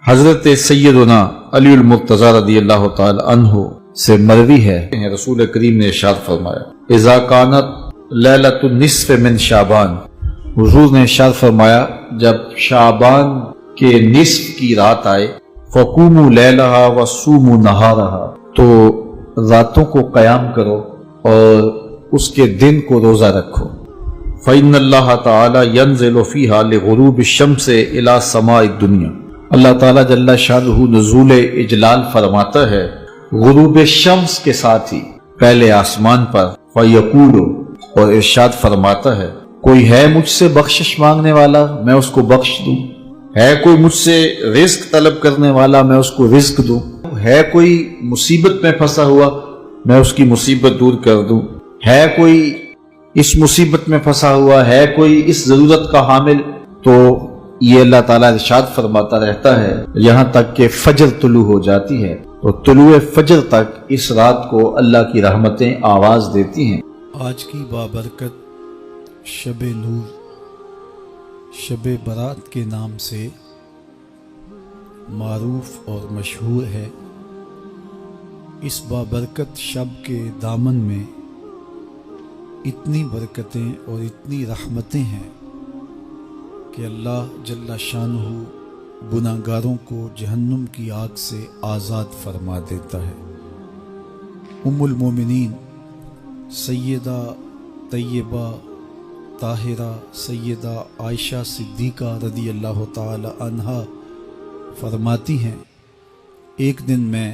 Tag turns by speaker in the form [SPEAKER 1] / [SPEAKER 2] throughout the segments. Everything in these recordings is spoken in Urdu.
[SPEAKER 1] حضرت سیدنا علی المرتضی رضی اللہ تعالی عنہ سے مروی ہے، رسول کریم نے ارشاد فرمایا اذا کانت لیلۃ النصف من شعبان، حضور نے ارشاد فرمایا جب شعبان کے نصف کی رات آئے فقوموا لیلہا وصوموا نہارہا، تو راتوں کو قیام کرو اور اس کے دن کو روزہ رکھو۔ فإن اللہ تعالی ینزل فیہا لغروب الشمس الی سماء الدنیا، اللہ تعالیٰ جل شانہ نزول اجلال فرماتا ہے غروب شمس کے ساتھ ہی پہلے آسمان پر، فیقول، اور ارشاد فرماتا ہے کوئی ہے مجھ سے بخشش مانگنے والا میں اس کو بخش دوں، ہے کوئی مجھ سے رزق طلب کرنے والا میں اس کو رزق دوں، ہے کوئی مصیبت میں پھنسا ہوا میں اس کی مصیبت دور کر دوں، ہے کوئی اس مصیبت میں پھنسا ہوا، ہے کوئی اس ضرورت کا حامل، تو یہ اللہ تعالیٰ ارشاد فرماتا رہتا ہے یہاں تک کہ فجر طلوع ہو جاتی ہے، تو طلوع فجر تک اس رات کو اللہ کی رحمتیں آواز دیتی ہیں۔
[SPEAKER 2] آج کی بابرکت شب نور، شب برات کے نام سے معروف اور مشہور ہے۔ اس بابرکت شب کے دامن میں اتنی برکتیں اور اتنی رحمتیں ہیں کہ اللہ جل شانہ گناہگاروں کو جہنم کی آگ سے آزاد فرما دیتا ہے۔ ام المومنین سیدہ طیبہ طاہرہ سیدہ عائشہ صدیقہ رضی اللہ تعالی عنہا فرماتی ہیں ایک دن میں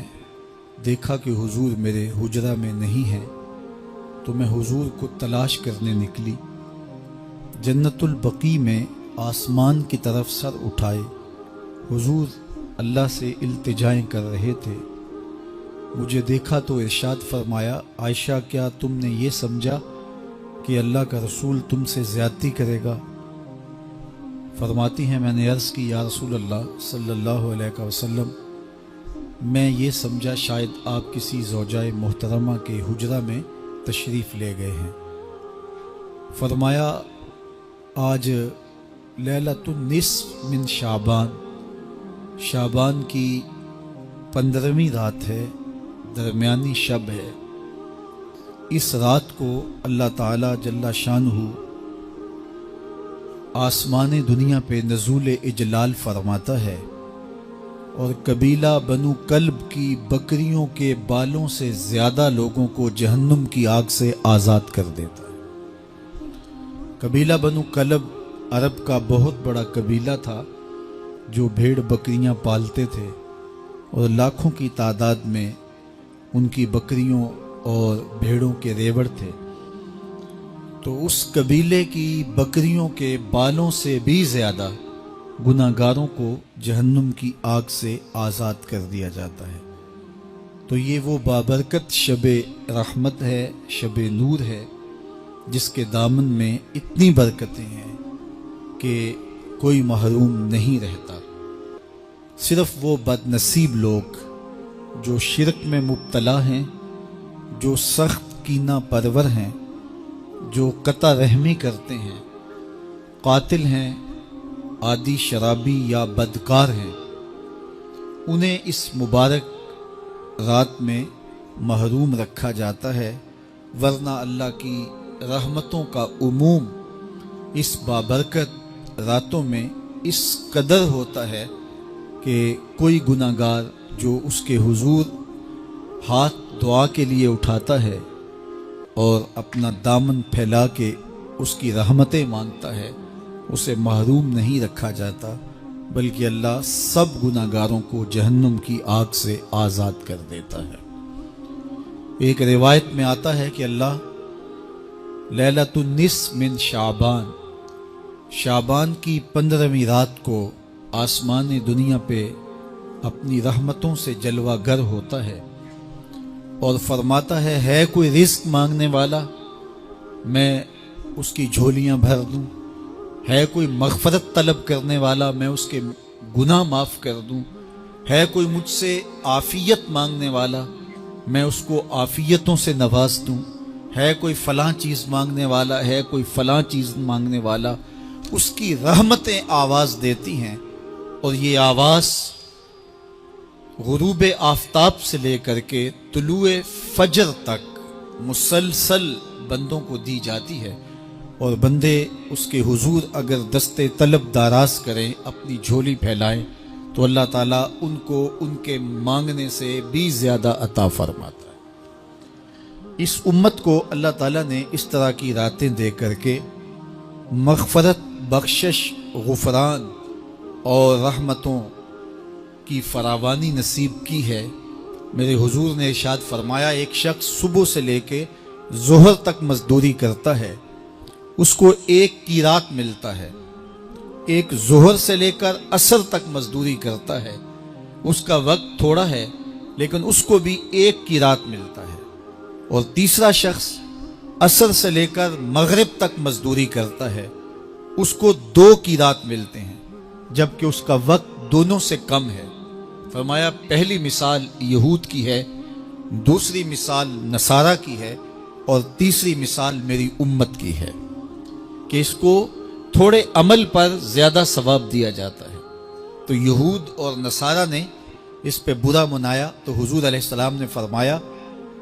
[SPEAKER 2] دیکھا کہ حضور میرے حجرہ میں نہیں ہیں، تو میں حضور کو تلاش کرنے نکلی۔ جنت البقیع میں آسمان کی طرف سر اٹھائے حضور اللہ سے التجائیں کر رہے تھے، مجھے دیکھا تو ارشاد فرمایا عائشہ کیا تم نے یہ سمجھا کہ اللہ کا رسول تم سے زیادتی کرے گا؟ فرماتی ہیں میں نے عرض کی یا رسول اللہ صلی اللہ علیہ وسلم میں یہ سمجھا شاید آپ کسی زوجہ محترمہ کے حجرہ میں تشریف لے گئے ہیں۔ فرمایا آج لیلۃ النصف من شعبان، شعبان کی 15ویں رات ہے، درمیانی شب ہے۔ اس رات کو اللہ تعالی جل شانہ آسمان دنیا پہ نزول اجلال فرماتا ہے اور قبیلہ بنو کلب کی بکریوں کے بالوں سے زیادہ لوگوں کو جہنم کی آگ سے آزاد کر دیتا ہے۔ قبیلہ بنو کلب عرب کا بہت بڑا قبیلہ تھا جو بھیڑ بکریاں پالتے تھے اور لاکھوں کی تعداد میں ان کی بکریوں اور بھیڑوں کے ریوڑ تھے، تو اس قبیلے کی بکریوں کے بالوں سے بھی زیادہ گناہگاروں کو جہنم کی آگ سے آزاد کر دیا جاتا ہے۔ تو یہ وہ بابرکت شب رحمت ہے، شب نور ہے، جس کے دامن میں اتنی برکتیں ہیں کہ کوئی محروم نہیں رہتا۔ صرف وہ بد نصیب لوگ جو شرک میں مبتلا ہیں، جو سخت کینہ پرور ہیں، جو قطع رحمی کرتے ہیں، قاتل ہیں، عادی شرابی یا بدکار ہیں، انہیں اس مبارک رات میں محروم رکھا جاتا ہے، ورنہ اللہ کی رحمتوں کا عموم اس بابرکت راتوں میں اس قدر ہوتا ہے کہ کوئی گناہگار جو اس کے حضور ہاتھ دعا کے لیے اٹھاتا ہے اور اپنا دامن پھیلا کے اس کی رحمتیں مانگتا ہے، اسے محروم نہیں رکھا جاتا، بلکہ اللہ سب گناہگاروں کو جہنم کی آگ سے آزاد کر دیتا ہے۔ ایک روایت میں آتا ہے کہ اللہ لیلۃ النصف من شعبان، شعبان کی 15ویں رات کو آسمان دنیا پہ اپنی رحمتوں سے جلوہ گر ہوتا ہے اور فرماتا ہے کوئی رزق مانگنے والا میں اس کی جھولیاں بھر دوں، ہے کوئی مغفرت طلب کرنے والا میں اس کے گناہ معاف کر دوں، ہے کوئی مجھ سے عافیت مانگنے والا میں اس کو عافیتوں سے نواز دوں، ہے کوئی فلاں چیز مانگنے والا، ہے کوئی فلاں چیز مانگنے والا، اس کی رحمتیں آواز دیتی ہیں اور یہ آواز غروب آفتاب سے لے کر کے طلوع فجر تک مسلسل بندوں کو دی جاتی ہے، اور بندے اس کے حضور اگر دستے طلب دراز کریں، اپنی جھولی پھیلائیں، تو اللہ تعالیٰ ان کو ان کے مانگنے سے بھی زیادہ عطا فرماتا ہے۔ اس امت کو اللہ تعالیٰ نے اس طرح کی راتیں دے کر کے مغفرت، بخشش، غفران اور رحمتوں کی فراوانی نصیب کی ہے۔ میرے حضور نے ارشاد فرمایا، ایک شخص صبح سے لے کے ظہر تک مزدوری کرتا ہے، اس کو ایک قیرات ملتا ہے۔ ایک ظہر سے لے کر عصر تک مزدوری کرتا ہے، اس کا وقت تھوڑا ہے لیکن اس کو بھی ایک قیرات ملتا ہے۔ اور تیسرا شخص عصر سے لے کر مغرب تک مزدوری کرتا ہے، اس کو 2 قیرات ملتے ہیں، جبکہ اس کا وقت دونوں سے کم ہے۔ فرمایا پہلی مثال یہود کی ہے، دوسری مثال نصارہ کی ہے، اور تیسری مثال میری امت کی ہے کہ اس کو تھوڑے عمل پر زیادہ ثواب دیا جاتا ہے۔ تو یہود اور نصارہ نے اس پہ برا منایا، تو حضور علیہ السلام نے فرمایا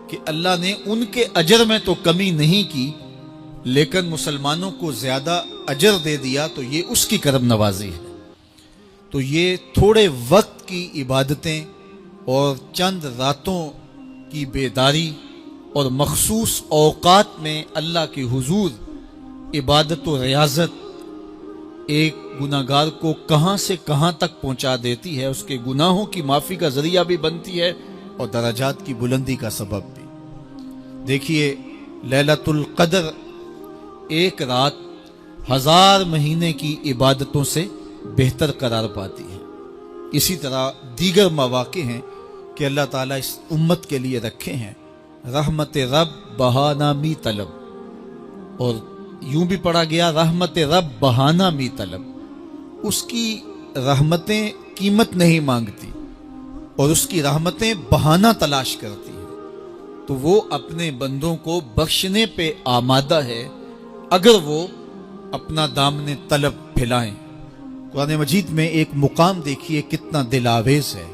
[SPEAKER 2] کہ اللہ نے ان کے اجر میں تو کمی نہیں کی، لیکن مسلمانوں کو زیادہ اجر دے دیا، تو یہ اس کی کرم نوازی ہے۔ تو یہ تھوڑے وقت کی عبادتیں اور چند راتوں کی بیداری اور مخصوص اوقات میں اللہ کے حضور عبادت و ریاضت ایک گناہگار کو کہاں سے کہاں تک پہنچا دیتی ہے، اس کے گناہوں کی معافی کا ذریعہ بھی بنتی ہے اور درجات کی بلندی کا سبب بھی۔ دیکھیے لیلۃ القدر ایک رات 1000 مہینے کی عبادتوں سے بہتر قرار پاتی ہے۔ اسی طرح دیگر مواقع ہیں کہ اللہ تعالیٰ اس امت کے لیے رکھے ہیں، رحمت رب بہانہ می طلب، اور یوں بھی پڑھا گیا رحمت رب بہانہ می طلب۔ اس کی رحمتیں قیمت نہیں مانگتی اور اس کی رحمتیں بہانہ تلاش کرتی ہیں، تو وہ اپنے بندوں کو بخشنے پہ آمادہ ہے اگر وہ اپنا دامن طلب پھیلائیں۔ قرآن مجید میں ایک مقام دیکھیے کتنا دل آویز ہے۔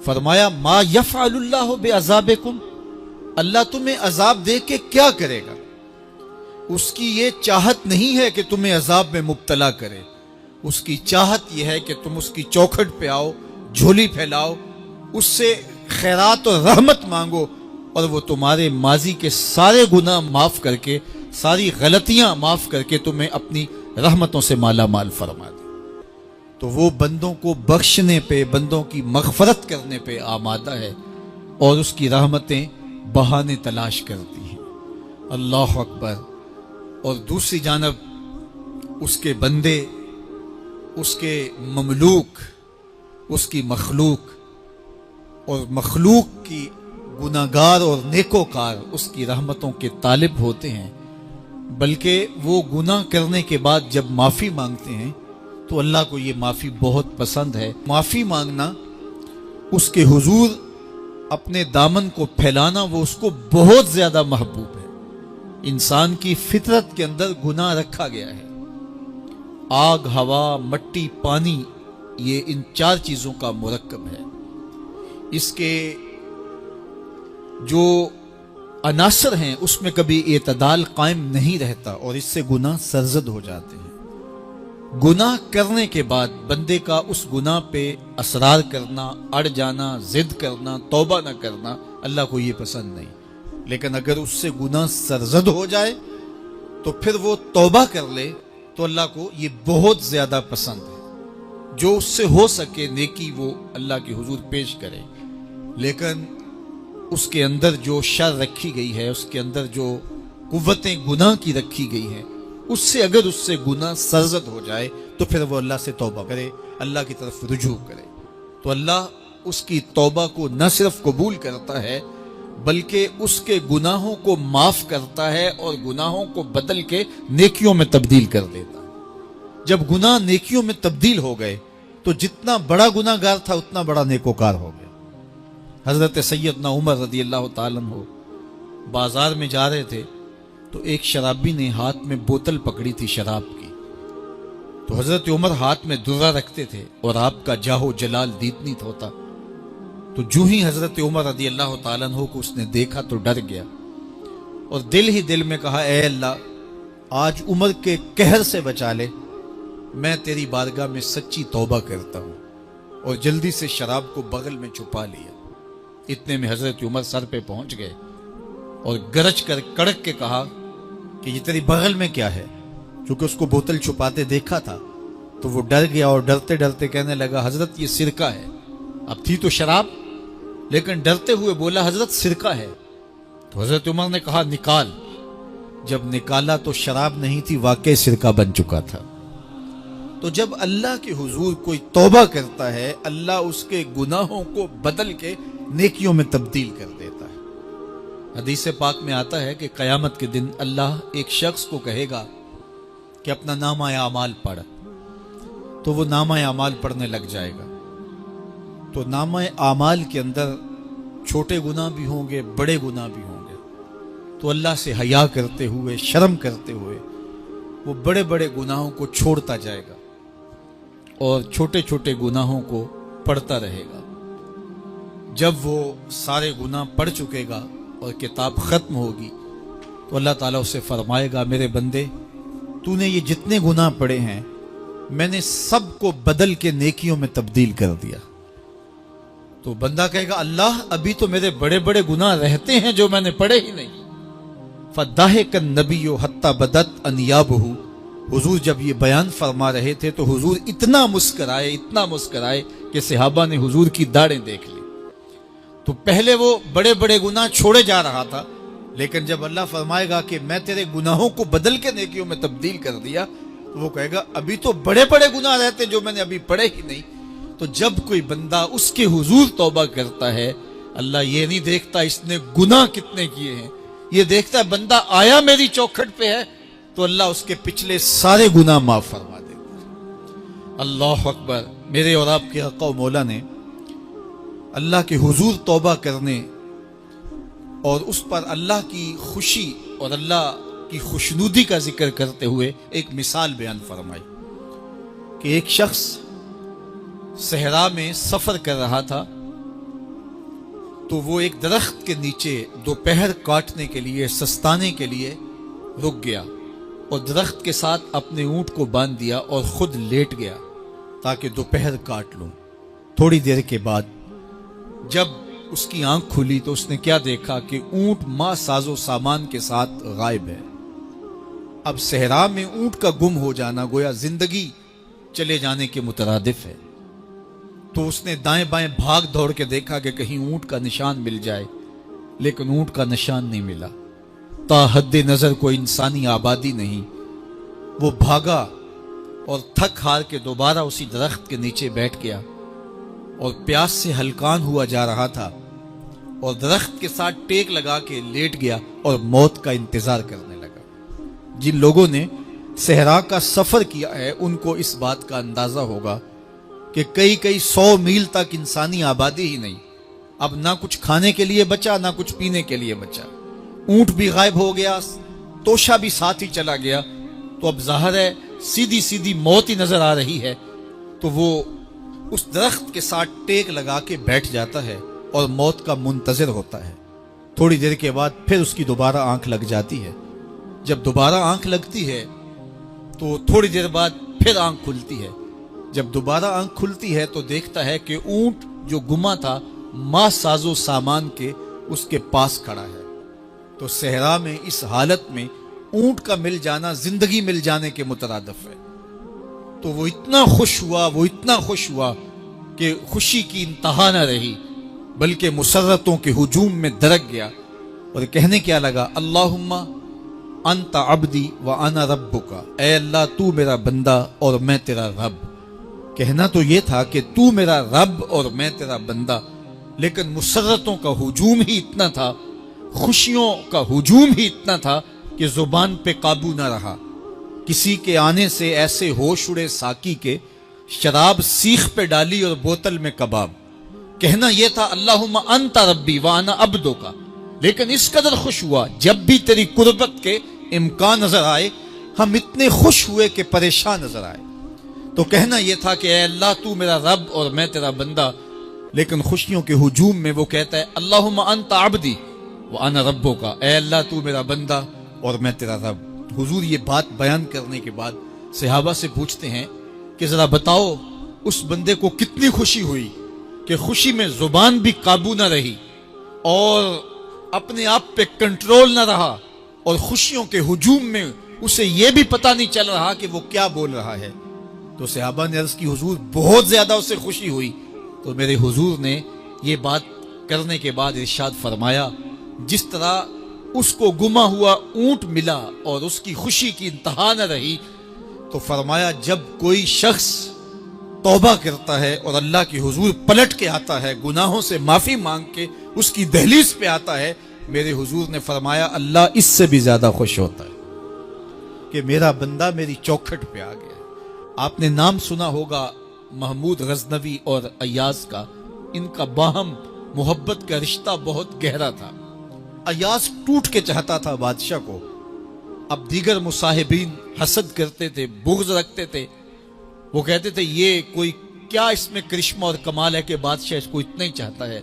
[SPEAKER 2] فرمایا ما یفعل اللہ بعذابکم، اللہ تمہیں عذاب دے کے کیا کرے گا؟ اس کی یہ چاہت نہیں ہے کہ تمہیں عذاب میں مبتلا کرے، اس کی چاہت یہ ہے کہ تم اس کی چوکھٹ پہ آؤ، جھولی پھیلاؤ، اس سے خیرات اور رحمت مانگو، اور وہ تمہارے ماضی کے سارے گناہ معاف کر کے، ساری غلطیاں معاف کر کے تمہیں اپنی رحمتوں سے مالا مال فرما دے۔ تو وہ بندوں کو بخشنے پہ، بندوں کی مغفرت کرنے پہ آمادہ ہے اور اس کی رحمتیں بہانے تلاش کرتی ہیں۔ اللہ اکبر۔ اور دوسری جانب اس کے بندے، اس کے مملوک، اس کی مخلوق، اور مخلوق کی گناہگار اور نیکوکار اس کی رحمتوں کے طالب ہوتے ہیں، بلکہ وہ گناہ کرنے کے بعد جب معافی مانگتے ہیں تو اللہ کو یہ معافی بہت پسند ہے۔ معافی مانگنا، اس کے حضور اپنے دامن کو پھیلانا، وہ اس کو بہت زیادہ محبوب ہے۔ انسان کی فطرت کے اندر گناہ رکھا گیا ہے۔ آگ، ہوا، مٹی، پانی، یہ ان 4 چیزوں کا مرکب ہے۔ اس کے جو عناصر ہیں اس میں کبھی اعتدال قائم نہیں رہتا اور اس سے گناہ سرزد ہو جاتے ہیں۔ گناہ کرنے کے بعد بندے کا اس گناہ پہ اصرار کرنا، اڑ جانا، ضد کرنا، توبہ نہ کرنا، اللہ کو یہ پسند نہیں۔ لیکن اگر اس سے گناہ سرزد ہو جائے تو پھر وہ توبہ کر لے تو اللہ کو یہ بہت زیادہ پسند ہے۔ جو اس سے ہو سکے نیکی وہ اللہ کے حضور پیش کرے، لیکن اس کے اندر جو شر رکھی گئی ہے، اس کے اندر جو قوتیں گناہ کی رکھی گئی ہیں، اس سے اگر اس سے گناہ سرزد ہو جائے تو پھر وہ اللہ سے توبہ کرے، اللہ کی طرف رجوع کرے، تو اللہ اس کی توبہ کو نہ صرف قبول کرتا ہے بلکہ اس کے گناہوں کو معاف کرتا ہے اور گناہوں کو بدل کے نیکیوں میں تبدیل کر دیتا ہے۔ جب گناہ نیکیوں میں تبدیل ہو گئے تو جتنا بڑا گناہ گار تھا اتنا بڑا نیکوکار ہو گیا۔ حضرت سیدنا عمر رضی اللہ تعالیٰ عنہ بازار میں جا رہے تھے تو ایک شرابی نے ہاتھ میں بوتل پکڑی تھی شراب کی، تو حضرت عمر ہاتھ میں درہ رکھتے تھے اور آپ کا جاہ و جلال دیدنیت ہوتا، تو جو ہی حضرت عمر رضی اللہ تعالیٰ عنہ کو اس نے دیکھا تو ڈر گیا اور دل ہی دل میں کہا اے اللہ آج عمر کے قہر سے بچا لے، میں تیری بارگاہ میں سچی توبہ کرتا ہوں، اور جلدی سے شراب کو بغل میں چھپا لیا۔ اتنے میں حضرت عمر سر پہ پہنچ گئے اور گرج کر کڑک کے کہا کہ یہ تیری بغل میں کیا ہے؟ چونکہ اس کو بوتل چھپاتے دیکھا تھا تو وہ ڈر گیا اور ڈرتے ڈرتے کہنے لگا حضرت یہ سرکہ ہے۔ اب تھی تو شراب، لیکن ڈرتے ہوئے بولا حضرت سرکہ ہے۔ تو حضرت عمر نے کہا نکال۔ جب نکالا تو شراب نہیں تھی، واقعی سرکہ بن چکا تھا۔ تو جب اللہ کے حضور کوئی توبہ کرتا ہے، اللہ اس کے گناہوں کو بدل کے نیکیوں میں تبدیل کر دیتا ہے۔ حدیث پاک میں آتا ہے کہ قیامت کے دن اللہ ایک شخص کو کہے گا کہ اپنا نامہ اعمال پڑھ، تو وہ نامہ اعمال پڑھنے لگ جائے گا۔ تو نامہ اعمال کے اندر چھوٹے گناہ بھی ہوں گے، بڑے گناہ بھی ہوں گے، تو اللہ سے حیا کرتے ہوئے، شرم کرتے ہوئے وہ بڑے بڑے گناہوں کو چھوڑتا جائے گا اور چھوٹے چھوٹے گناہوں کو پڑھتا رہے گا۔ جب وہ سارے گناہ پڑھ چکے گا اور کتاب ختم ہوگی تو اللہ تعالیٰ اسے فرمائے گا میرے بندے تو نے یہ جتنے گناہ پڑھے ہیں میں نے سب کو بدل کے نیکیوں میں تبدیل کر دیا۔ تو بندہ کہے گا اللہ ابھی تو میرے بڑے بڑے گناہ رہتے ہیں جو میں نے پڑھے ہی نہیں۔ فَضَحِكَ النَّبِيُّ حَتَّى بَدَتْ أَنْيَابُهُ، حضور جب یہ بیان فرما رہے تھے تو حضور اتنا مسکرائے کہ صحابہ نے حضور کی داڑھیں دیکھ لی۔ تو پہلے وہ بڑے بڑے گناہ چھوڑے جا رہا تھا، لیکن جب اللہ فرمائے گا کہ میں تیرے گناہوں کو بدل کے نیکیوں میں تبدیل کر دیا، تو وہ کہے گا ابھی تو بڑے بڑے گناہ رہتے جو میں نے ابھی پڑھے ہی نہیں۔ تو جب کوئی بندہ اس کے حضور توبہ کرتا ہے، اللہ یہ نہیں دیکھتا اس نے گناہ کتنے کیے ہیں، یہ دیکھتا ہے بندہ آیا میری چوکھٹ پہ ہے تو اللہ اس کے پچھلے سارے گناہ معاف فرما دیتا ہے۔ اللہ اکبر۔ میرے اور آپ کے آقا و مولا نے اللہ کے حضور توبہ کرنے اور اس پر اللہ کی خوشی اور اللہ کی خوشنودی کا ذکر کرتے ہوئے ایک مثال بیان فرمائی کہ ایک شخص صحرا میں سفر کر رہا تھا، تو وہ ایک درخت کے نیچے دوپہر کاٹنے کے لیے، سستانے کے لیے رک گیا اور درخت کے ساتھ اپنے اونٹ کو باندھ دیا اور خود لیٹ گیا تاکہ دوپہر کاٹ لوں۔ تھوڑی دیر کے بعد جب اس کی آنکھ کھلی تو اس نے کیا دیکھا کہ اونٹ ماں ساز و سامان کے ساتھ غائب ہے۔ اب صحرا میں اونٹ کا گم ہو جانا گویا زندگی چلے جانے کے مترادف ہے۔ تو اس نے دائیں بائیں بھاگ دوڑ کے دیکھا کہ کہیں اونٹ کا نشان مل جائے، لیکن اونٹ کا نشان نہیں ملا۔ تا حد نظر کوئی انسانی آبادی نہیں۔ وہ بھاگا اور تھک ہار کے دوبارہ اسی درخت کے نیچے بیٹھ گیا اور پیاس سے ہلکان ہوا جا رہا تھا اور درخت کے ساتھ ٹیک لگا کے لیٹ گیا اور موت کا انتظار کرنے لگا۔ جن لوگوں نے صحرا کا سفر کیا ہے ان کو اس بات کا اندازہ ہوگا کہ کئی 100 میل تک انسانی آبادی ہی نہیں، اب نہ کچھ کھانے کے لیے بچا نہ کچھ پینے کے لیے بچا، اونٹ بھی غائب ہو گیا، توشا بھی ساتھ ہی چلا گیا۔ تو اب ظاہر ہے سیدھی موت ہی نظر آ رہی ہے، تو وہ اس درخت کے ساتھ ٹیک لگا کے بیٹھ جاتا ہے اور موت کا منتظر ہوتا ہے۔ تھوڑی دیر کے بعد پھر اس کی دوبارہ آنکھ لگ جاتی ہے۔ جب دوبارہ آنکھ لگتی ہے تو تھوڑی دیر بعد پھر آنکھ کھلتی ہے۔ جب دوبارہ آنکھ کھلتی ہے تو دیکھتا ہے کہ اونٹ جو گما تھا ماں ساز و سامان کے اس کے پاس کھڑا ہے۔ تو صحرا میں اس حالت میں اونٹ کا مل جانا زندگی مل جانے کے مترادف ہے۔ تو وہ اتنا خوش ہوا کہ خوشی کی انتہا نہ رہی، بلکہ مسرتوں کے ہجوم میں درک گیا اور کہنے کیا لگا اللہم انت عبدی وانا ربک، اے اللہ تو میرا بندہ اور میں تیرا رب۔ کہنا تو یہ تھا کہ تو میرا رب اور میں تیرا بندہ، لیکن مسرتوں کا ہجوم ہی اتنا تھا، خوشیوں کا ہجوم ہی اتنا تھا کہ زبان پہ قابو نہ رہا۔ کسی کے آنے سے ایسے ہوش اڑے ساقی کے، شراب سیخ پہ ڈالی اور بوتل میں کباب۔ کہنا یہ تھا اللہم انت ربی وانا عبدک، لیکن اس قدر خوش ہوا جب بھی تیری قربت کے امکان نظر آئے ہم اتنے خوش ہوئے کہ پریشان نظر آئے۔ تو کہنا یہ تھا کہ اے اللہ تو میرا رب اور میں تیرا بندہ، لیکن خوشیوں کے ہجوم میں وہ کہتا ہے اللہم انت عبدی وانا ربک، اے اللہ تو میرا بندہ اور میں تیرا رب۔ حضور یہ بات بیان کرنے کے بعد صحابہ سے پوچھتے ہیں کہ ذرا بتاؤ اس بندے کو کتنی خوشی ہوئی کہ خوشی میں زبان بھی قابو نہ رہی اور اپنے آپ پہ کنٹرول نہ رہا، اور خوشیوں کے ہجوم میں اسے یہ بھی پتہ نہیں چل رہا کہ وہ کیا بول رہا ہے۔ تو صحابہ نے عرض کی حضور بہت زیادہ اسے خوشی ہوئی۔ تو میرے حضور نے یہ بات کرنے کے بعد ارشاد فرمایا جس طرح اس کو گما ہوا اونٹ ملا اور اس کی خوشی کی انتہا نہ رہی، تو فرمایا جب کوئی شخص توبہ کرتا ہے اور اللہ کی حضور پلٹ کے آتا ہے، گناہوں سے معافی مانگ کے اس کی دہلیز پہ آتا ہے، میرے حضور نے فرمایا اللہ اس سے بھی زیادہ خوش ہوتا ہے کہ میرا بندہ میری چوکھٹ پہ آ گیا۔ آپ نے نام سنا ہوگا محمود غزنوی اور ایاز کا، ان کا باہم محبت کا رشتہ بہت گہرا تھا۔ ایاز ٹوٹ کے چاہتا تھا بادشاہ کو، اب دیگر مصاحبین حسد کرتے تھے، بغض رکھتے تھے، وہ کہتے تھے یہ کوئی کیا اس میں کرشمہ اور کمال ہے کہ بادشاہ اس کو اتنا ہی چاہتا ہے۔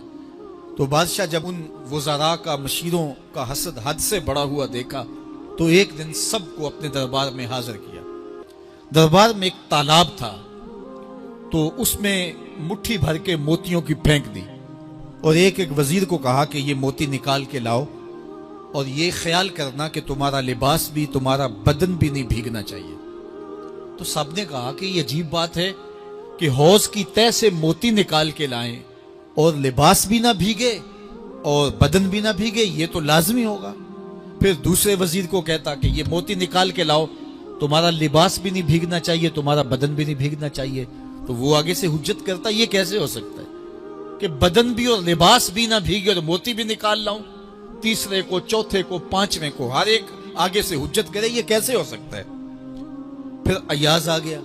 [SPEAKER 2] تو بادشاہ جب ان وزراء کا، مشیروں کا حسد حد سے بڑا ہوا دیکھا تو ایک دن سب کو اپنے دربار میں حاضر کیا۔ دربار میں ایک تالاب تھا، تو اس میں مٹھی بھر کے موتیوں کی پھینک دی اور ایک وزیر کو کہا کہ یہ موتی نکال کے لاؤ اور یہ خیال کرنا کہ تمہارا لباس بھی، تمہارا بدن بھی نہیں بھیگنا چاہیے۔ تو سب نے کہا کہ یہ عجیب بات ہے کہ حوض کی تہ سے موتی نکال کے لائیں اور لباس بھی نہ بھیگے اور بدن بھی نہ بھیگے، یہ تو لازمی ہوگا۔ پھر دوسرے وزیر کو کہتا کہ یہ موتی نکال کے لاؤ، تمہارا لباس بھی نہیں بھیگنا چاہیے، تمہارا بدن بھی نہیں بھیگنا چاہیے۔ تو وہ آگے سے حجت کرتا یہ کیسے ہو سکتا ہے کہ بدن بھی اور لباس بھی نہ بھیگے اور موتی بھی نکال لاؤں؟ تیسرے کو، چوتھے کو، پانچویں کو، ہر ایک آگے سے حجت کرے، یہ کیسے ہو سکتا ہے؟ پھر ایاز آ گیا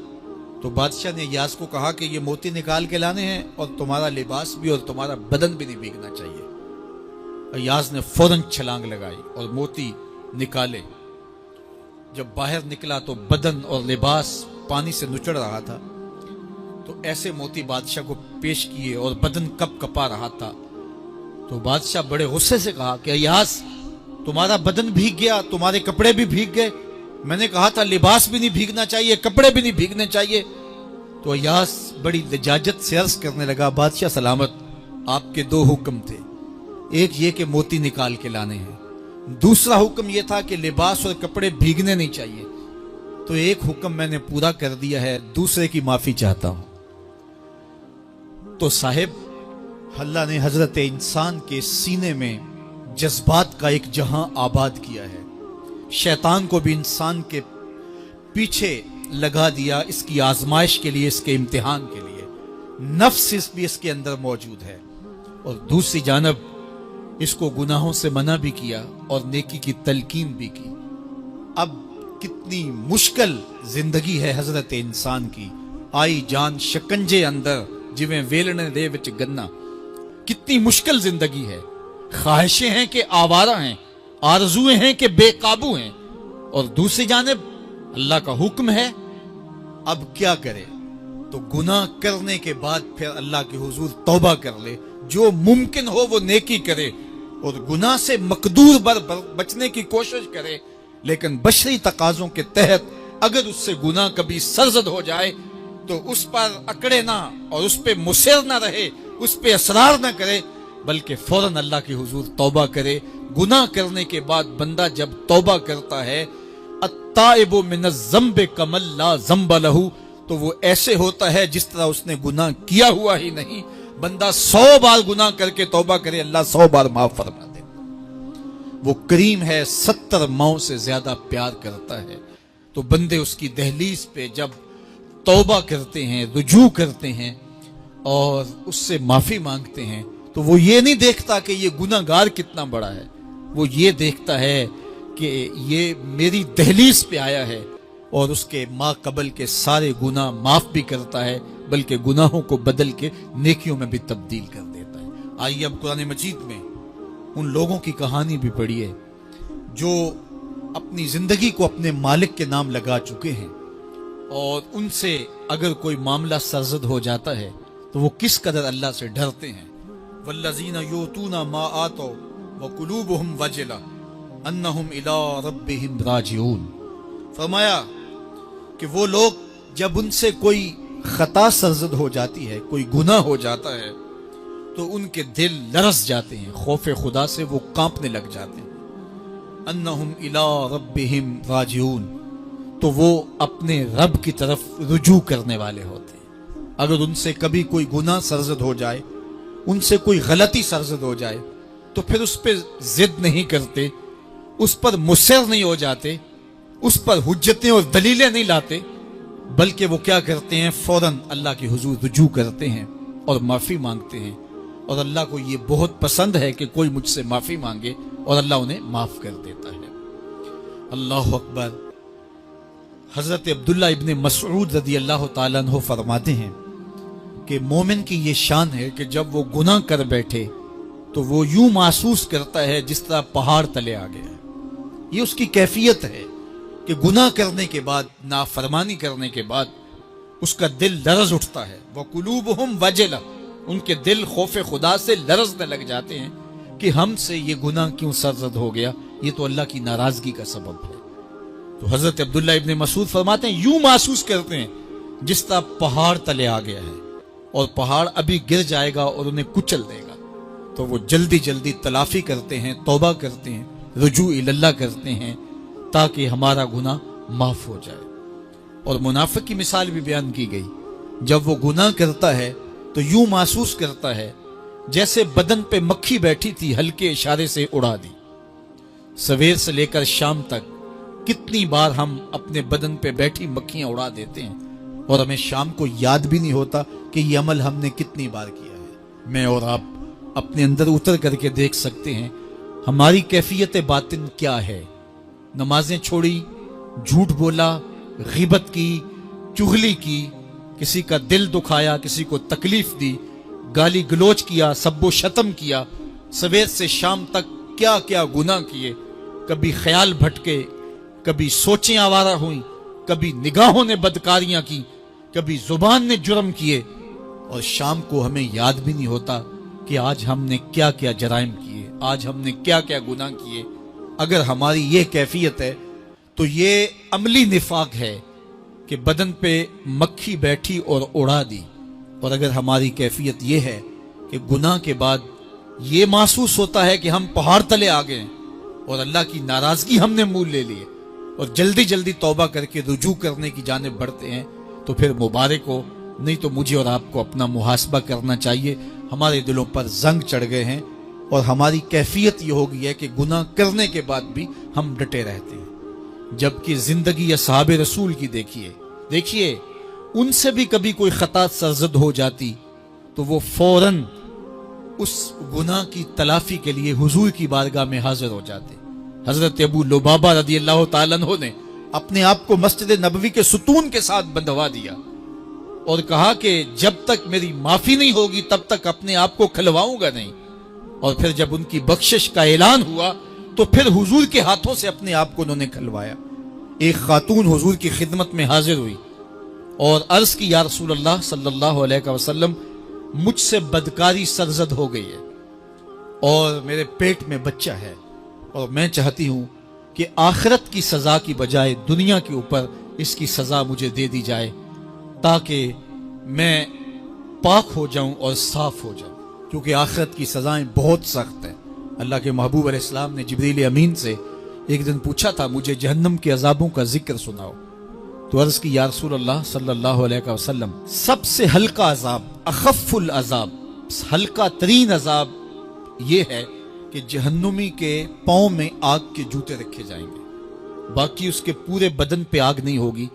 [SPEAKER 2] تو بادشاہ نے ایاز کو کہا کہ یہ موتی نکال کے لانے ہیں اور تمہارا لباس بھی اور تمہارا بدن بھی نہیں بھیگنا چاہیے۔ ایاز نے فوراً چھلانگ لگائی اور موتی نکالے۔ جب باہر نکلا تو بدن اور لباس پانی سے نچڑ رہا تھا، تو ایسے موتی بادشاہ کو پیش کیے اور بدن کپ کپا رہا تھا۔ تو بادشاہ بڑے غصے سے کہا کہ ایاز تمہارا بدن بھیگ گیا، تمہارے کپڑے بھی بھیگ گئے، میں نے کہا تھا لباس بھی نہیں بھیگنا چاہیے، کپڑے بھی نہیں بھیگنے چاہیے۔ تو ایاز بڑی لجاجت سے عرض کرنے لگا بادشاہ سلامت، آپ کے دو حکم تھے، ایک یہ کہ موتی نکال کے لانے ہیں، دوسرا حکم یہ تھا کہ لباس اور کپڑے بھیگنے نہیں چاہیے۔ تو ایک حکم میں نے پورا کر دیا ہے، دوسرے کی معافی چاہتا ہوں۔ تو صاحب اللہ نے حضرت انسان کے سینے میں جذبات کا ایک جہاں آباد کیا ہے، شیطان کو بھی انسان کے پیچھے لگا دیا اس کی آزمائش کے لیے، اس کے امتحان کے لیے، نفس بھی اس کے اندر موجود ہے، اور دوسری جانب اس کو گناہوں سے منع بھی کیا اور نیکی کی تلقین بھی کی۔ اب کتنی مشکل زندگی ہے حضرت انسان کی، آئی جان شکنجے اندر جویں ویلنے دے وچ گنا، کتنی مشکل زندگی ہے، خواہشیں ہیں کہ آوارہ ہیں، آرزویں ہیں کہ بے قابو ہیں، اور دوسری جانب اللہ کا حکم ہے۔ اب کیا کرے؟ تو گناہ کرنے کے بعد پھر اللہ کے حضور توبہ کر لے، جو ممکن ہو وہ نیکی کرے اور گناہ سے مقدور بچنے کی کوشش کرے، لیکن بشری تقاضوں کے تحت اگر اس سے گناہ کبھی سرزد ہو جائے تو اس پر اکڑے نہ اور اس پہ مصر نہ رہے، اس پہ اصرار نہ کرے، بلکہ فوراً اللہ کے حضور توبہ کرے۔ گناہ کرنے کے بعد بندہ جب توبہ کرتا ہے، التائب من الذنب کمن لا ذنب لہ، تو وہ ایسے ہوتا ہے جس طرح اس نے گناہ کیا ہوا ہی نہیں۔ بندہ 100 بار گناہ کر کے توبہ کرے، اللہ 100 بار معاف فرما دے۔ وہ کریم ہے، 70 ماؤں سے زیادہ پیار کرتا ہے۔ تو بندے اس کی دہلیز پہ جب توبہ کرتے ہیں، رجوع کرتے ہیں اور اس سے معافی مانگتے ہیں، تو وہ یہ نہیں دیکھتا کہ یہ گناہ گار کتنا بڑا ہے، وہ یہ دیکھتا ہے کہ یہ میری دہلیز پہ آیا ہے اور اس کے ما قبل کے سارے گناہ معاف بھی کرتا ہے، بلکہ گناہوں کو بدل کے نیکیوں میں بھی تبدیل کر دیتا ہے۔ آئیے اب قرآن مجید میں ان لوگوں کی کہانی بھی پڑھیے جو اپنی زندگی کو اپنے مالک کے نام لگا چکے ہیں، اور ان سے اگر کوئی معاملہ سرزد ہو جاتا ہے تو وہ کس قدر اللہ سے ڈرتے ہیں. والذین یؤتون ما آتوا وقلوبہم وجلہ انہم الی ربہم راجعون. فرمایا کہ وہ لوگ جب ان سے کوئی خطا سرزد ہو جاتی ہے، کوئی گناہ ہو جاتا ہے، تو ان کے دل لرز جاتے ہیں، خوف خدا سے وہ کانپنے لگ جاتے ہیں. انہم الی ربہم راجعون، تو وہ اپنے رب کی طرف رجوع کرنے والے ہوتے ہیں. اگر ان سے کبھی کوئی گناہ سرزد ہو جائے، ان سے کوئی غلطی سرزد ہو جائے، تو پھر اس پہ ضد نہیں کرتے، اس پر مصر نہیں ہو جاتے، اس پر حجتیں اور دلیلیں نہیں لاتے، بلکہ وہ کیا کرتے ہیں، فوراً اللہ کے حضور رجوع کرتے ہیں اور معافی مانگتے ہیں. اور اللہ کو یہ بہت پسند ہے کہ کوئی مجھ سے معافی مانگے اور اللہ انہیں معاف کر دیتا ہے. اللہ اکبر. حضرت عبداللہ ابن مسعود رضی اللہ تعالیٰ عنہ فرماتے ہیں کہ مومن کی یہ شان ہے کہ جب وہ گناہ کر بیٹھے تو وہ یوں محسوس کرتا ہے جس طرح پہاڑ تلے آ گیا ہے. یہ اس کی کیفیت ہے کہ گناہ کرنے کے بعد، نافرمانی کرنے کے بعد اس کا دل لرز اٹھتا ہے. وَقُلُوبُهُمْ وَجِلَةٌ، ان کے دل خوف خدا سے لرزنے لگ جاتے ہیں کہ ہم سے یہ گناہ کیوں سرزد ہو گیا، یہ تو اللہ کی ناراضگی کا سبب ہے. تو حضرت عبداللہ ابن مسعود فرماتے ہیں یوں محسوس کرتے ہیں جس طرح پہاڑ تلے آ گیا ہے اور پہاڑ ابھی گر جائے گا اور انہیں کچل دے گا. تو وہ جلدی جلدی تلافی کرتے ہیں، توبہ کرتے ہیں، رجوع اللہ کرتے ہیں تاکہ ہمارا گناہ معاف ہو جائے. اور منافق کی مثال بھی بیان کی گئی. جب وہ گناہ کرتا ہے تو یوں محسوس کرتا ہے جیسے بدن پہ مکھی بیٹھی تھی، ہلکے اشارے سے اڑا دی. سویر سے لے کر شام تک کتنی بار ہم اپنے بدن پہ بیٹھی مکھیاں اڑا دیتے ہیں اور ہمیں شام کو یاد بھی نہیں ہوتا کہ یہ عمل ہم نے کتنی بار کیا ہے. میں اور آپ اپنے اندر اتر کر کے دیکھ سکتے ہیں ہماری کیفیت باطن کیا ہے. نمازیں چھوڑی، جھوٹ بولا، غیبت کی، چغلی کی، کسی کا دل دکھایا، کسی کو تکلیف دی، گالی گلوچ کیا، سب و شتم کیا، سویر سے شام تک کیا کیا گناہ کیے. کبھی خیال بھٹکے، کبھی سوچیں آوارہ ہوئیں، کبھی نگاہوں نے بدکاریاں کی، کبھی زبان نے جرم کیے، اور شام کو ہمیں یاد بھی نہیں ہوتا کہ آج ہم نے کیا کیا جرائم کیے، آج ہم نے کیا کیا گناہ کیے. اگر ہماری یہ کیفیت ہے تو یہ عملی نفاق ہے کہ بدن پہ مکھی بیٹھی اور اڑا دی. اور اگر ہماری کیفیت یہ ہے کہ گناہ کے بعد یہ محسوس ہوتا ہے کہ ہم پہاڑ تلے آ گئے اور اللہ کی ناراضگی ہم نے مول لے لی اور جلدی جلدی توبہ کر کے رجوع کرنے کی جانب بڑھتے ہیں، تو پھر مبارک ہو. نہیں تو مجھے اور آپ کو اپنا محاسبہ کرنا چاہیے. ہمارے دلوں پر زنگ چڑھ گئے ہیں اور ہماری کیفیت یہ ہو گئی ہے کہ گناہ کرنے کے بعد بھی ہم ڈٹے رہتے ہیں. جبکہ زندگی اصحاب رسول کی دیکھیے ان سے بھی کبھی کوئی خطا سرزد ہو جاتی تو وہ فوراً اس گناہ کی تلافی کے لیے حضور کی بارگاہ میں حاضر ہو جاتے. حضرت ابو لبابہ رضی اللہ تعالیٰ عنہ نے اپنے آپ کو مسجد نبوی کے ستون کے ساتھ بندھوا دیا اور کہا کہ جب تک میری معافی نہیں ہوگی تب تک اپنے آپ کو کھلواؤں گا نہیں. اور پھر جب ان کی بخشش کا اعلان ہوا تو پھر حضور کے ہاتھوں سے اپنے آپ کو انہوں نے کھلوایا. ایک خاتون حضور کی خدمت میں حاضر ہوئی اور عرض کی یا رسول اللہ صلی اللہ علیہ وسلم، مجھ سے بدکاری سرزد ہو گئی ہے اور میرے پیٹ میں بچہ ہے اور میں چاہتی ہوں کہ آخرت کی سزا کی بجائے دنیا کے اوپر اس کی سزا مجھے دے دی جائے تاکہ میں پاک ہو جاؤں اور صاف ہو جاؤں، کیونکہ آخرت کی سزائیں بہت سخت ہیں. اللہ کے محبوب علیہ السلام نے جبریل امین سے ایک دن پوچھا تھا مجھے جہنم کے عذابوں کا ذکر سناؤ. تو عرض کی یا رسول اللہ صلی اللہ علیہ وسلم، سب سے ہلکا عذاب، اخف العذاب، ہلکا ترین عذاب یہ ہے کہ جہنمی کے پاؤں میں آگ کے جوتے رکھے جائیں گے. باقی اس کے پورے بدن پہ آگ نہیں ہوگی،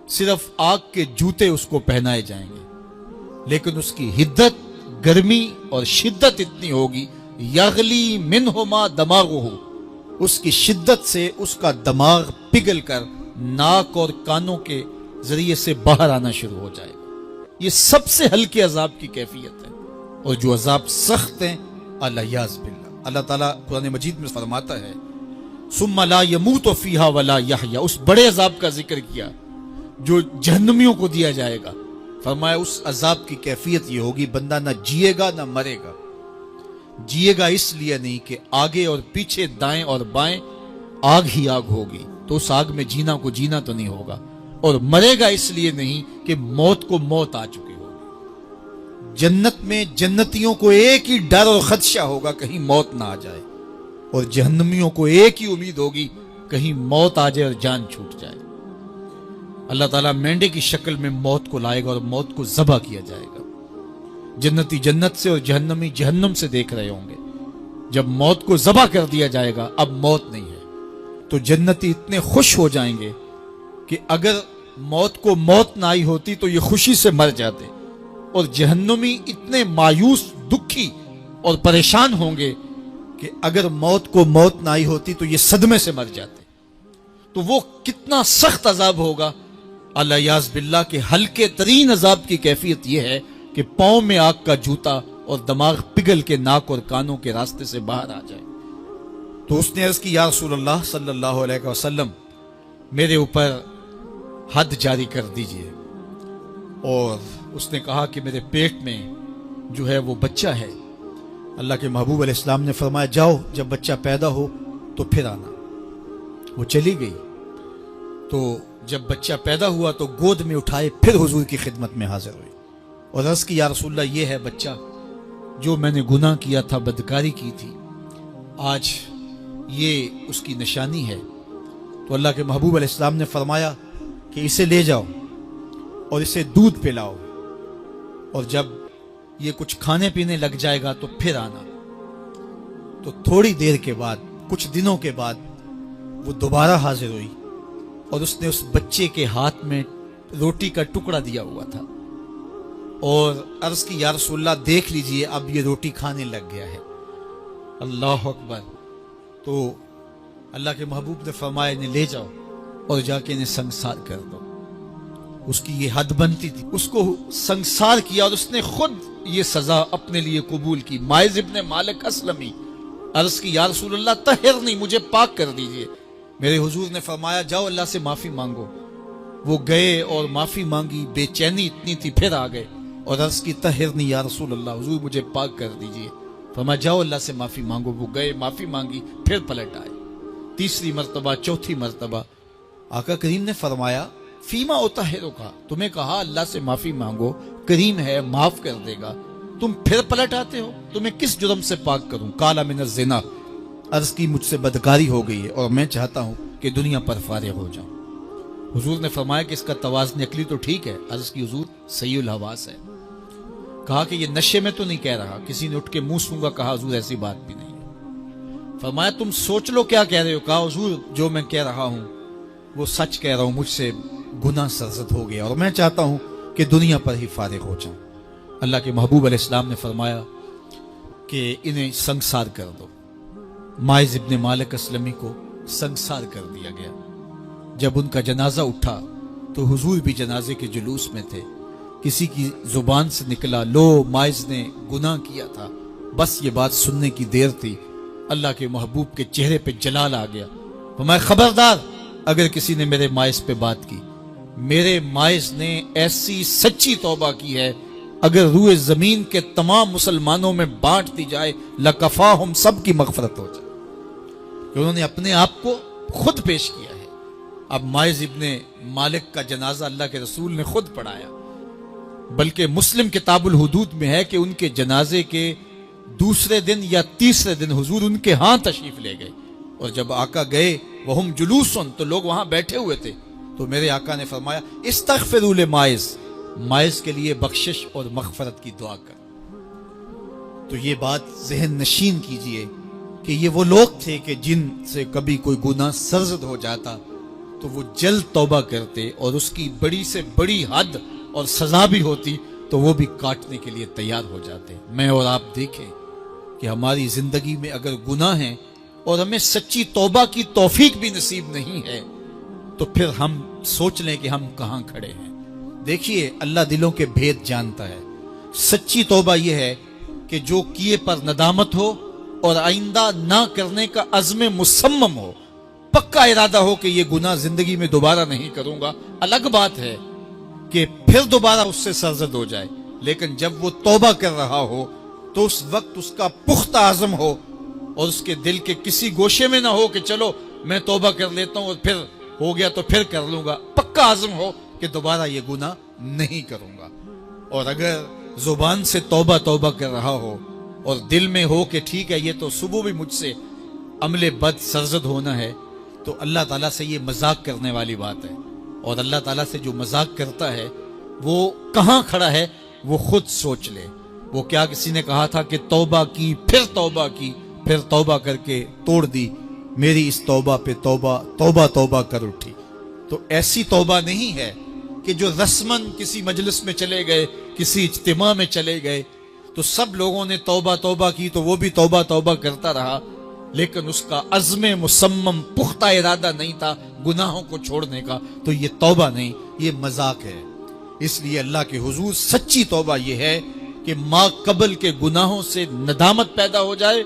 [SPEAKER 2] صرف آگ کے جوتے اس کو پہنائے جائیں گے. لیکن اس کی حدت، گرمی اور شدت اتنی ہوگی، یغلی منہما دماغہ، اس کی شدت سے اس کا دماغ پگھل کر ناک اور کانوں کے ذریعے سے باہر آنا شروع ہو جائے گا. یہ سب سے ہلکے عذاب کی کیفیت ہے. اور جو عذاب سخت ہیں الیاذ باللہ، اللہ تعالیٰ قرآن مجید میں فرماتا ہے ثم لا يموت فیہا ولا یحیا، اس بڑے عذاب کا ذکر کیا جو جہنمیوں کو دیا جائے گا. فرمایا اس عذاب کی کیفیت یہ ہوگی بندہ نہ جیے گا نہ مرے گا. جیے گا اس لیے نہیں کہ آگے اور پیچھے دائیں اور بائیں آگ ہی آگ ہوگی تو اس آگ میں جینا کو جینا تو نہیں ہوگا. اور مرے گا اس لیے نہیں کہ موت کو موت آ چکی ہوگی. جنت میں جنتیوں کو ایک ہی ڈر اور خدشہ ہوگا کہیں موت نہ آ جائے, اور جہنمیوں کو ایک ہی امید ہوگی کہیں موت آ جائے اور جان چھوٹ جائے. اللہ تعالیٰ مینڈے کی شکل میں موت کو لائے گا اور موت کو ذبح کیا جائے گا. جنتی جنت سے اور جہنمی جہنم سے دیکھ رہے ہوں گے. جب موت کو ذبح کر دیا جائے گا اب موت نہیں ہے تو جنتی اتنے خوش ہو جائیں گے کہ اگر موت کو موت نہ آئی ہوتی تو یہ خوشی سے مر جاتے, اور جہنمی اتنے مایوس دکھی اور پریشان ہوں گے کہ اگر موت کو موت نہ آئی ہوتی تو یہ صدمے سے مر جاتے. تو وہ کتنا سخت عذاب ہوگا. اللہ یاز باللہ کے ہلکے ترین عذاب کی کیفیت یہ ہے کہ پاؤں میں آگ کا جوتا اور دماغ پگھل کے ناک اور کانوں کے راستے سے باہر آ جائے. تو اس نے عرض کی یا رسول اللہ صلی اللہ علیہ وسلم میرے اوپر حد جاری کر دیجئے. اور اس نے کہا کہ میرے پیٹ میں جو ہے وہ بچہ ہے. اللہ کے محبوب علیہ السلام نے فرمایا جاؤ جب بچہ پیدا ہو تو پھر آنا. وہ چلی گئی. تو جب بچہ پیدا ہوا تو گود میں اٹھائے پھر حضور کی خدمت میں حاضر ہوئی اور عرض کی یا رسول اللہ یہ ہے بچہ جو میں نے گناہ کیا تھا, بدکاری کی تھی, آج یہ اس کی نشانی ہے. تو اللہ کے محبوب علیہ السلام نے فرمایا کہ اسے لے جاؤ اور اسے دودھ پلاؤ, اور جب یہ کچھ کھانے پینے لگ جائے گا تو پھر آنا. تو تھوڑی دیر کے بعد, کچھ دنوں کے بعد وہ دوبارہ حاضر ہوئی اور اس نے اس بچے کے ہاتھ میں روٹی کا ٹکڑا دیا ہوا تھا اور عرض کی یا رسول اللہ دیکھ لیجئے اب یہ روٹی کھانے لگ گیا ہے. اللہ اکبر. تو اللہ کے محبوب نے فرمایا انہیں لے جاؤ اور جا کے انہیں سنگسار کر دو. اس کی یہ حد بنتی تھی, اس کو سنگسار کیا اور اس نے خود یہ سزا اپنے لیے قبول کی. مائز ابن مالک اسلمی عرض کی یا رسول اللہ طہرنی, مجھے پاک کر دیجئے. میرے حضور نے فرمایا جاؤ اللہ سے معافی مانگو. وہ گئے اور معافی مانگی, بے چینی اتنی تھی, پھر آ گئے اور عرض کی طہرنی یا رسول اللہ, حضور مجھے پاک کر دیجئے. فرمایا جاؤ اللہ سے معافی مانگو. وہ گئے, معافی مانگی, پھر پلٹ آئے. تیسری مرتبہ, چوتھی مرتبہ آقا کریم نے فرمایا فیما اطہرو کا, تمہیں کہا اللہ سے معافی مانگو, کریم ہے معاف کر دے گا, تم پھر پلٹ آتے ہو, تمہیں کس جرم سے پاک کروں؟ قال من الزنا, عرض کی مجھ سے بدکاری ہو گئی ہے اور میں چاہتا ہوں کہ دنیا پر فارغ ہو جاؤں. حضور نے فرمایا کہ اس کا توازن عقلی تو ٹھیک ہے. عرض کی حضور صحیح الحواس ہے. کہا کہ یہ نشے میں تو نہیں کہہ رہا, کسی نے اٹھ کے منہ سونگا. کہا حضور ایسی بات بھی نہیں ہے. فرمایا تم سوچ لو کیا کہہ رہے ہو. کہا حضور جو میں کہہ رہا ہوں وہ سچ کہہ رہا ہوں, مجھ سے گناہ سرزد ہو گیا اور میں چاہتا ہوں کہ دنیا پر ہی فارغ ہو جاؤں. اللہ کے محبوب علیہ السلام نے فرمایا کہ انہیں سنگسار کر دو. مائز ابن مالک اسلمی کو سنگسار کر دیا گیا. جب ان کا جنازہ اٹھا تو حضور بھی جنازے کے جلوس میں تھے. کسی کی زبان سے نکلا لو مائز نے گناہ کیا تھا. بس یہ بات سننے کی دیر تھی, اللہ کے محبوب کے چہرے پہ جلال آ گیا. فرمایا خبردار اگر کسی نے میرے مائز پہ بات کی, میرے مائز نے ایسی سچی توبہ کی ہے اگر روئے زمین کے تمام مسلمانوں میں بانٹ دی جائے لکفاہم, سب کی مغفرت ہو جائے. کہ انہوں نے اپنے آپ کو خود پیش کیا ہے. اب مائز ابن مالک کا جنازہ اللہ کے رسول نے خود پڑھایا, بلکہ مسلم کتاب الحدود میں ہے کہ ان کے جنازے کے دوسرے دن یا تیسرے دن حضور ان کے ہاں تشریف لے گئے, اور جب آقا گئے وہم جلوسن, تو لوگ وہاں بیٹھے ہوئے تھے. تو میرے آقا نے فرمایا استغفروا لمائز, مائز کے لیے بخشش اور مغفرت کی دعا کر. تو یہ بات ذہن نشین کیجئے کہ یہ وہ لوگ تھے کہ جن سے کبھی کوئی گناہ سرزد ہو جاتا تو وہ جلد توبہ کرتے, اور اس کی بڑی سے بڑی حد اور سزا بھی ہوتی تو وہ بھی کاٹنے کے لیے تیار ہو جاتے. میں اور آپ دیکھیں کہ ہماری زندگی میں اگر گناہ ہیں اور ہمیں سچی توبہ کی توفیق بھی نصیب نہیں ہے تو پھر ہم سوچ لیں کہ ہم کہاں کھڑے ہیں. دیکھیے اللہ دلوں کے بھید جانتا ہے. سچی توبہ یہ ہے کہ جو کیے پر ندامت ہو اور آئندہ نہ کرنے کا عزم مصمم ہو, پکا ارادہ ہو کہ یہ گناہ زندگی میں دوبارہ نہیں کروں گا. الگ بات ہے کہ پھر دوبارہ اس سے سرزد ہو جائے، لیکن جب وہ توبہ کر رہا ہو تو اس وقت اس کا پختہ عزم ہو اور اس کے دل کے کسی گوشے میں نہ ہو کہ چلو میں توبہ کر لیتا ہوں اور پھر ہو گیا تو پھر کر لوں گا، پکا عزم ہو کہ دوبارہ یہ گناہ نہیں کروں گا۔ اور اگر زبان سے توبہ توبہ کر رہا ہو اور دل میں ہو کہ ٹھیک ہے یہ تو صبح بھی مجھ سے عمل بد سرزد ہونا ہے، تو اللہ تعالیٰ سے یہ مذاق کرنے والی بات ہے، اور اللہ تعالیٰ سے جو مذاق کرتا ہے وہ کہاں کھڑا ہے وہ خود سوچ لے۔ وہ کیا کسی نے کہا تھا کہ توبہ کی پھر توبہ کر کے توڑ دی، میری اس توبہ پہ توبہ کر اٹھی۔ تو ایسی توبہ نہیں ہے کہ جو رسماً کسی مجلس میں چلے گئے، کسی اجتماع میں چلے گئے تو سب لوگوں نے توبہ کی تو وہ بھی توبہ کرتا رہا، لیکن اس کا عزم مصمم پختہ ارادہ نہیں تھا گناہوں کو چھوڑنے کا، تو یہ توبہ نہیں، یہ مذاق ہے۔ اس لیے اللہ کے حضور سچی توبہ یہ ہے کہ ما قبل کے گناہوں سے ندامت پیدا ہو جائے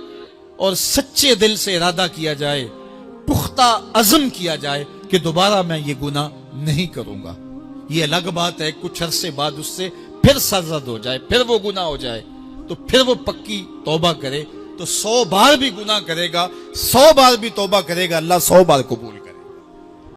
[SPEAKER 2] اور سچے دل سے ارادہ کیا جائے، پختہ عزم کیا جائے کہ دوبارہ میں یہ گناہ نہیں کروں گا۔ یہ الگ بات ہے کچھ عرصے بعد اس سے پھر سرزد ہو جائے، پھر وہ گناہ ہو جائے، تو پھر وہ پکی توبہ کرے، تو 100 بار بھی گناہ کرے گا، 100 بار بھی توبہ کرے گا، اللہ 100 بار قبول